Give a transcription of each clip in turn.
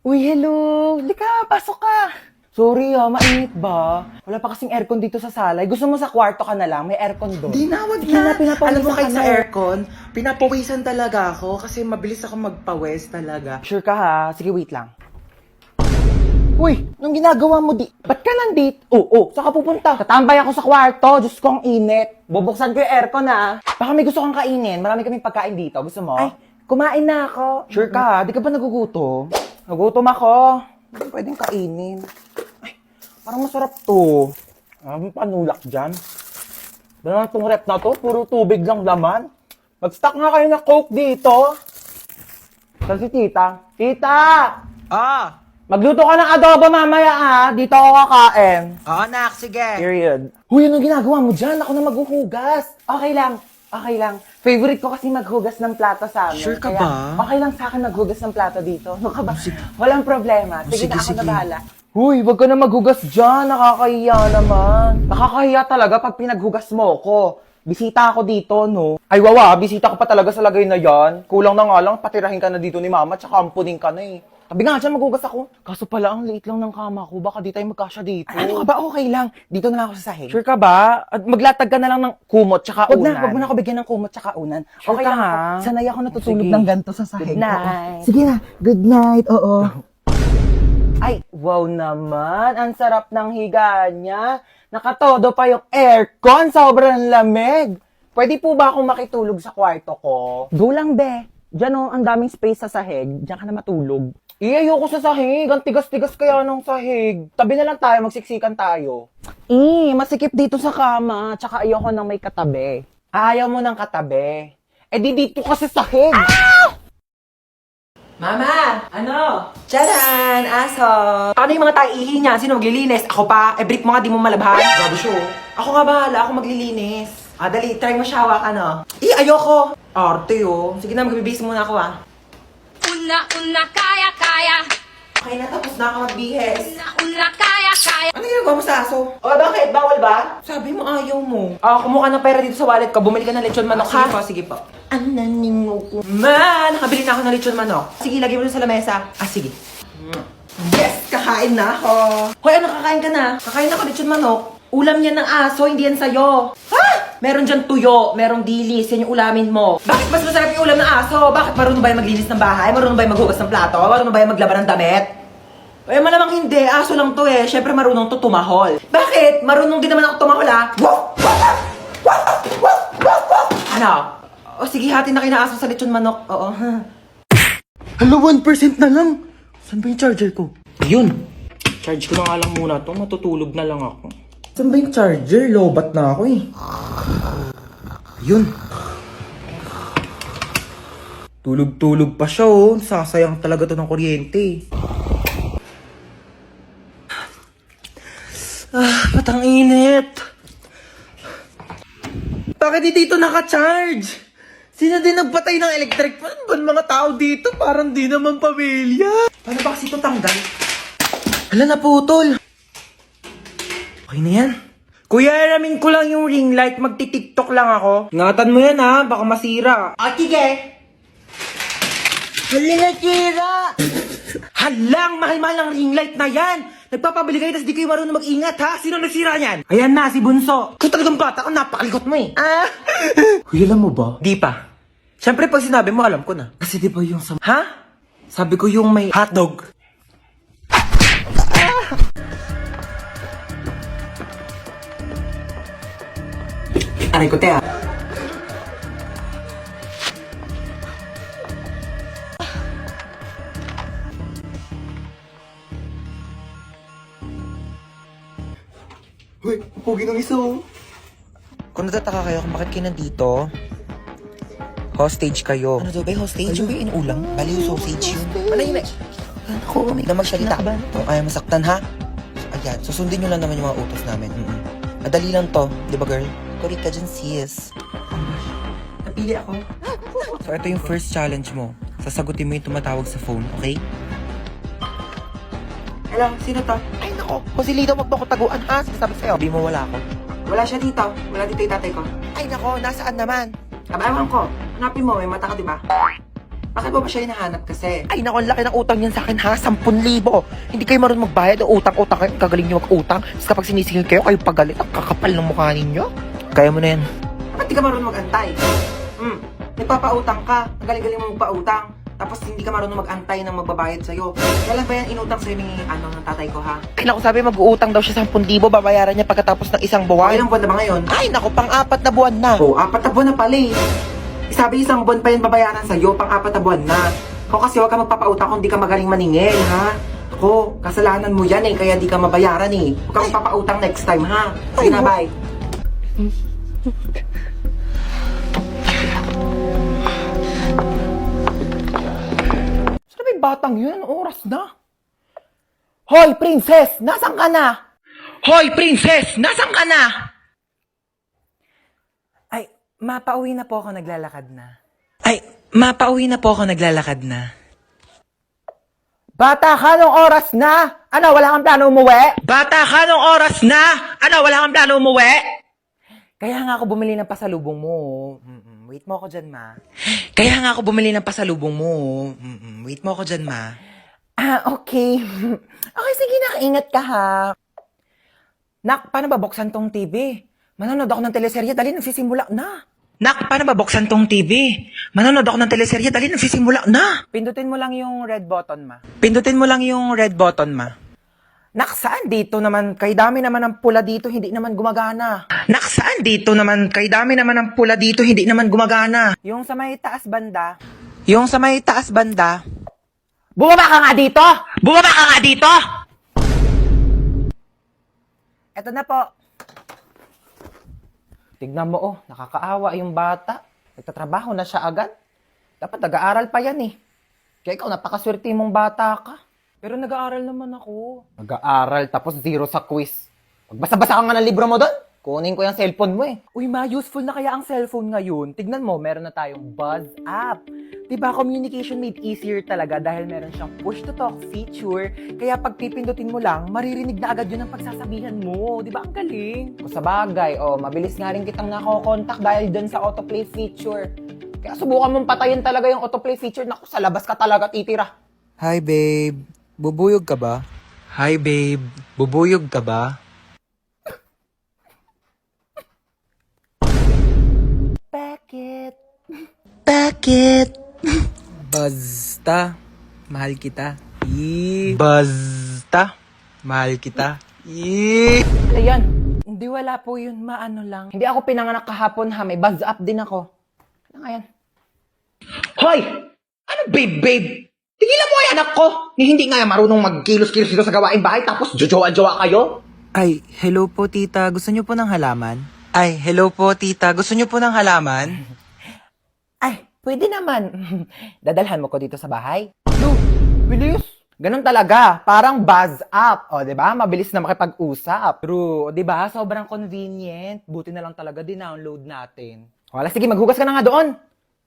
Uy, hello! Lika, pasok ka! Sorry mainit ba? Wala pa kasing aircon dito sa salay. Gusto mo sa kwarto ka na lang? May aircon doon. Di na, wag Sige na. pinapawisan Alam mo kahit ka sa na. aircon, pinapawisan talaga ako kasi mabilis ako magpawis talaga. Sure ka ha? Sige, wait lang. Uy, anong ginagawa mo di? Ba't ka nandito? Oo, saan ka pupunta? Tatambay ako sa kwarto. Diyos ko, ang init. Bubuksan ko yung aircon ha. Baka may gusto kang kainin. Marami kaming pagkain dito. Gusto mo? Ay, kumain na ako. Sure ka ha? Di ka ba nagugutom? Nagutom ako. Hindi ko pwedeng kainin. Ay, parang masarap to. Ang panulak dyan. Dala itong rep na to. Puro tubig lang laman. Mag-stock nga kayo na Coke dito. Saan si tita? Tita! Ah! Magluto ka ng adobo mamaya ha. Dito ako kakain. Oo, nak, sige. Period. Huy, anong ginagawa mo dyan? Ako na maghuhugas. Okay lang. Okay lang. Favorite ko kasi maghugas ng plato sa amin. Sure ka Kaya, ba? okay lang sa akin maghugas ng plato dito. Ano ka ba? Walang problema. Sige, Sige, na ako sige. na bahala. Huy, wag ka na maghugas dyan. Nakakahiya naman. Nakakahiya talaga pag pinaghugas mo ko. Bisita ako dito, no? Ay, wawa, bisita ka pa talaga sa lagay na yan. Kulang na nga lang, patirahin ka na dito ni mama, tsaka ampunin ka na eh. Sabi nga dyan, maghugas ako. Kaso pala, ang liit lang ng kama ko. Baka di tayo magkasya dito. Ano ka ba? Okay lang. Dito na lang ako sa sahig. Sure ka ba? At maglatag ka na lang ng kumot tsaka unan. Wag mo na ako bigyan ng kumot tsaka unan. Sure okay ka, lang ha? ako. Sanay ako natutulog Sige. ng ganito sa sahig. Good night. Oo. Sige na. Good night. Oo. Ay, wow naman. Ang sarap ng higa niya. Nakatodo pa yung aircon. Sobrang lamig. Pwede po ba akong makitulog sa kwarto ko? Go lang, be. Diyan oh, ang daming space sa sahig. Diyan ka na matulog. Ayoko sa sahig. Ang tigas-tigas kaya ng sahig. Tabi na lang tayo, magsiksikan tayo. Masikip dito sa kama. Tsaka ayoko nang may katabi. Ayaw mo ng katabi. Eh di dito ka sa sahig. Mama! Ano? Tcharan! Aso! Paano yung mga taihi niya? Sino maglilinis? Ako pa? Eh, brick mo nga, di mo malabhan. Grabe siya, oh. Ako nga bahala, ako maglilinis. Dali, try mo siya hawakan, no? Ayoko! Arte, oh. Sige na, magbibihis muna ako, ah. Una, kaya, kaya. Okay na, tapos na ako magbihis. Una, kaya, kaya. Ano ginagawa mo sa aso? Bakit? Bawal ba? Sabi mo ayaw mo. Kumuha ng pera dito sa wallet ko. Bumili ka ng lechon manok, Sige ha? po, sige po. Ananingo ko. Man, nakabili na ako ng lechon manok. Sige, lagay mo dun sa lamesa. Sige. Yes! Kakain na ako! Hoy, ano, kakain ka na? Kakain ako lechon manok. Ulam yan ng aso, hindi yan sa'yo. Ha? Meron dyan tuyo, merong dilis, yan yung ulamin mo. Bakit mas masarap yung ulam ng aso? Bakit marunong ba yung maglinis ng bahay? Marunong ba yung maghugas ng plato? Marunong ba yung maglaban ng damit? Eh, malamang hindi. Aso lang to eh. Siyempre marunong to tumahol. Bakit? Marunong din naman ako tumahol ah. Ano? O sige, hati na kina aso sa lechon manok. Oo. Hala, 1% na lang! Saan ba yung charger ko? Yun. Charge ko na nga lang muna to. Matutulog na lang ako. Saan ba yung charger? Lobat na ako eh. Yun. Tulog-tulog pa siya oh. Sasayang talaga to ng kuryente. Patang init. Bakit di dito naka-charge? Sino din nagpatay ng electric fan? Ba't mga tao dito? Parang di naman pamilya. Paano ba kasi ito tanggal? Hala, naputol. Okay na yan. Kuya, alamin ko lang yung ring light. Magti-tiktok lang ako. Ingatan mo yan ha, baka masira. Sige. Hala, nasira. Halang, mahal-mahal ang ring light na yan. Nagpapabili kayo, tas di kayo marunong mag-ingat ha. Sino nagsira yan? Ayan na, si Bunso. Kung talagang bata ko, napakalikot mo eh. Kuya, alam mo ba? Di pa. Siyempre, pag sinabi mo, alam ko na. Kasi di ba yung sa... Ha? Sabi ko yung may hotdog. Aray ko, te ah. Uy, pugi ng isa oh. Kung natataka kayo kung bakit kayo nandito, hostage kayo. Ano daw ba yung hostage? Yung ba yung inuulam? Bali yung sausage yun. Manahimik. Ako, may na magsalita. Kung ayaw masaktan ha? Ayan, susundin nyo lang naman yung mga utos namin. Madali lang to, di ba girl? Correct ka dyan, sis. Napili ako. So, ito yung first challenge mo. Sasagutin mo yung tumatawag sa phone, okay? Hello, sino to? Ay, nako. Kung si Lito, wag mo ko taguan, ha? Sinasabi sa'yo. Sabi mo wala ako. Wala siya dito. Wala dito yung tatay ko. Ay, nako. Nasaan naman? Ewan ko. Hanapin mo, may mata ka, di ba? Bakit ba siya hinahanap kasi? Ay, naku, ang laki ng utang niyan sa akin ha, 10,000. Hindi kayo marunong magbayad, utang-utang kayo, kagaling niyo mag-utang. Tapos kapag sinisingil kayo pagalit, ang kakapal ng mukha ninyo. Kaya mo na yan. Ba't di ka marunong mag-antay? Nagpapautang ka, ang galing-galing mo magpautang. Tapos hindi ka marunong mag-antay ng magbabayad sa'yo. Kailan ba yan inutang sa'yo ni, ng tatay ko ha? Ay, naku, sabi mag-uutang daw siya 10,000, babayaran niya pagkatapos ng isang buwan. Ilang buwan na ba ngayon? Ay, naku, pang-4 na buwan na. Oo, 4 na buwan na pala eh. Sabi isang buwan pa yan babayaran sa'yo, pang-4 na buwan na. Ako kasi huwag ka magpapautang kung di ka magaling maningil, ha? Ako, kasalanan mo yan eh, kaya di ka mabayaran eh. Huwag ka magpapautang next time, ha? Sige na, bye. Saan ba yung batang yun? Anong oras na? Hoy, princess! Nasaan ka na? Hoy, princess! Nasaan ka na? Ay, mapauwi na po ako, naglalakad na. Bata ka, anong oras na? Ano, wala kang plano umuwi? Kaya nga ako bumili ng pasalubong mo. Wait mo ako dyan, ma. Ah, okay. Okay, sige na, ingat ka ha. Nak, paano ba buksan tong TV? Manonood ako ng teleserye, dali nagsisimula na. Pindutin mo lang yung red button, ma. Nak, saan dito naman? Kay dami naman ng pula dito, hindi naman gumagana. Yung sa may taas banda. Bumaba ka nga dito! Eto na po. Tignan mo, nakakaawa yung bata. Nagtatrabaho na siya agad. Dapat nag-aaral pa yan eh. Kaya ikaw, napakaswerte mong bata ka. Pero nag-aaral naman ako. Nag-aaral, tapos 0 sa quiz. Magbasa-basa ka nga ng libro mo doon. Kunin ko yung cellphone mo eh. Uy, useful na kaya ang cellphone ngayon. Tignan mo, meron na tayong Buzz app. Diba, communication made easier talaga dahil meron siyang push-to-talk feature. Kaya pag pipindutin mo lang, maririnig na agad yun ang pagsasabihan mo. Diba, ang galing? O sa bagay, mabilis nga rin kitang nakokontak dahil dun sa autoplay feature. Kaya subukan mong patayin talaga yung autoplay feature. Naku, sa labas ka talaga titira. Hi babe, bubuyog ka ba? Bakit? Basta, mahal kita. Ayan. Hindi, wala po yun. Maano lang. Hindi ako pinanganak kahapon ha. May buzz up din ako. Ano nga yan? Hoy! Ano babe? Tigilan mo ay anak ko! Hindi nga marunong magkilos-kilos dito sa gawain bahay tapos jojowa-jowa kayo? Ay, hello po tita, gusto niyo po ng halaman? Ay, pwede naman. Dadalhan mo ko dito sa bahay. No, bilis. Ganun talaga. Parang buzz up. O, diba? Mabilis na makipag-usap. True. O, diba? Sobrang convenient. Buti na lang talaga din-download natin. Wala, sige, maghugas ka na nga doon.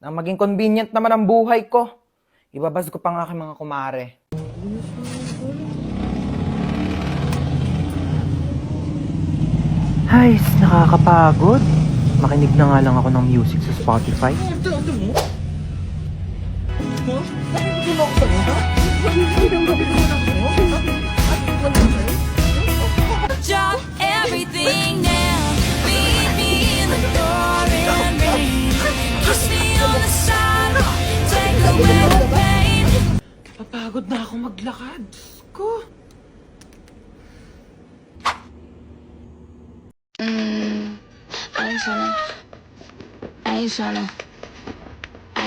Nang maging convenient naman ang buhay ko. Ibabaz ko pa nga aking mga kumare. Ay, nakakapagod. Makinig na nga lang ako ng music sa Spotify. Drop everything now. Meet me in the pouring rain. Kiss me on the side. Take away the pain. Papagod na ako maglakad. Ko. I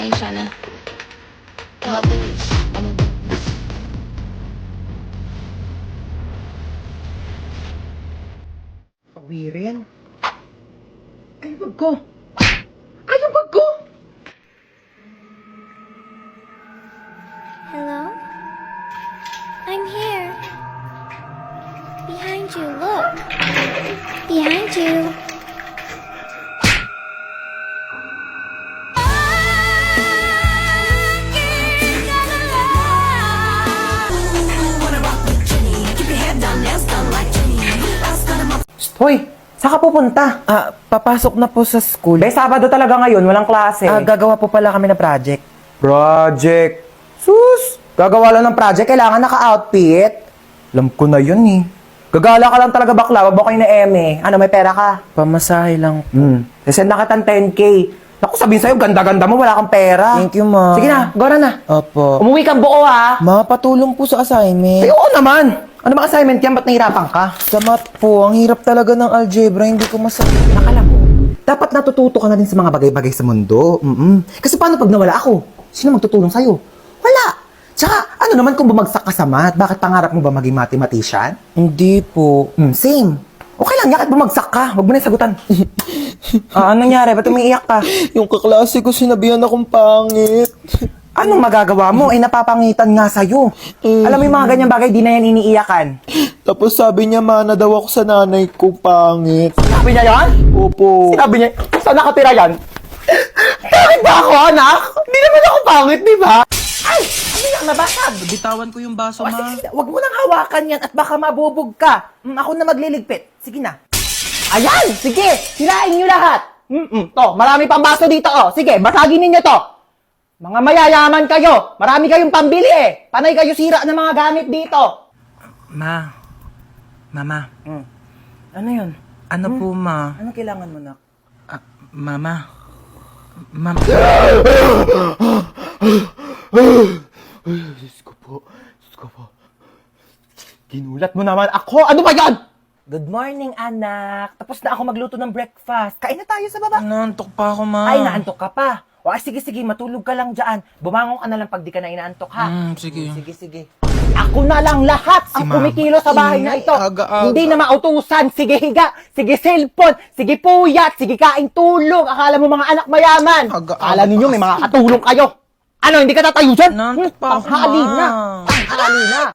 ain't tryna. Pawirin. Ay, wag ko. Ay, wag ko. Hello? I'm here. Behind you, look. Behind you. Hoy, saan ka pupunta? Papasok na po sa school. Sabado talaga ngayon, walang klase. Gagawa po pala kami na project. Project. Sus! Gagawa lang ng project, kailangan naka-outfit. Alam ko na yun eh. Gagala ka lang talaga bakla, wabo kayo na eme. Ano, may pera ka? Pamasahe lang. Send na kitang 10K. Naku, sabihin sa'yo, ganda-ganda mo, wala kang pera. Thank you, ma. Sige na, gora na. Opo. Umuwi kang buo ha. Ma, patulong po sa assignment. Ay, oo naman. Ano ba assignment yan? Ba't nahirapan ka? Sa math po, ang hirap talaga ng algebra, hindi ko masabi. Nakala mo, dapat natututo ka na din sa mga bagay-bagay sa mundo. Kasi paano pag nawala ako? Sino magtutulong sa'yo? Wala. Tsaka, ano naman kung bumagsak ka sa math? Bakit pangarap mo ba maging mathematician? Hindi po. Same. Okay lang, yakit bumagsak ka. Huwag mo na yung sagutan. Anong nangyari? Ba't umiiyak ka? Yung kaklase ko sinabihan akong pangit. Anong magagawa mo? Eh, napapangitan nga sa'yo. Alam mo yung mga ganyang bagay, di na yan iniiyakan. Tapos sabi niya, mana daw ako sa nanay ko pangit. Sabi niya yan? Opo. Sinabi niya, saan nakatira yan? Bakit ba ako, anak? Hindi naman ako pangit, di ba? Ay! Ano yan, nabasag? Bitawan ko yung baso, O, sige, huwag mo nang hawakan yan at baka mabubog ka. Ako na magliligpit. Sige na. Ayan! Sige! Sirain niyo lahat! To, marami pang baso dito, oh. Sige, basagin ninyo to. Mga mayayaman kayo. Marami kayong pambili eh. Panay kayo sira ng mga gamit dito. Mama. Ano yun? Ano po, ma? Ano kailangan mo, nak? Mama. Diyos ko po. Ginulat mo naman ako. Ano ba yan? Good morning, anak. Tapos na ako magluto ng breakfast. Kain na tayo sa baba. Naantok pa ako, ma. Ay, naantok ka pa. O, sige, matulog ka lang dyan. Bumangon ka na lang pag di ka na inaantok, ha? Sige. Sige. Ako na lang lahat ang Mama. kumikilo sa bahay na ito. Aga-aga. Hindi na mautusan. Sige, higa. Sige, cellphone. Sige, puyat. Sige, kain tulog. Akala mo mga anak mayaman. Aga-aga. Akala ninyo may mga katulong kayo. Ano, hindi ka tatayo dyan? Naantok pa ako, Ang halina. Ma. Ang halina.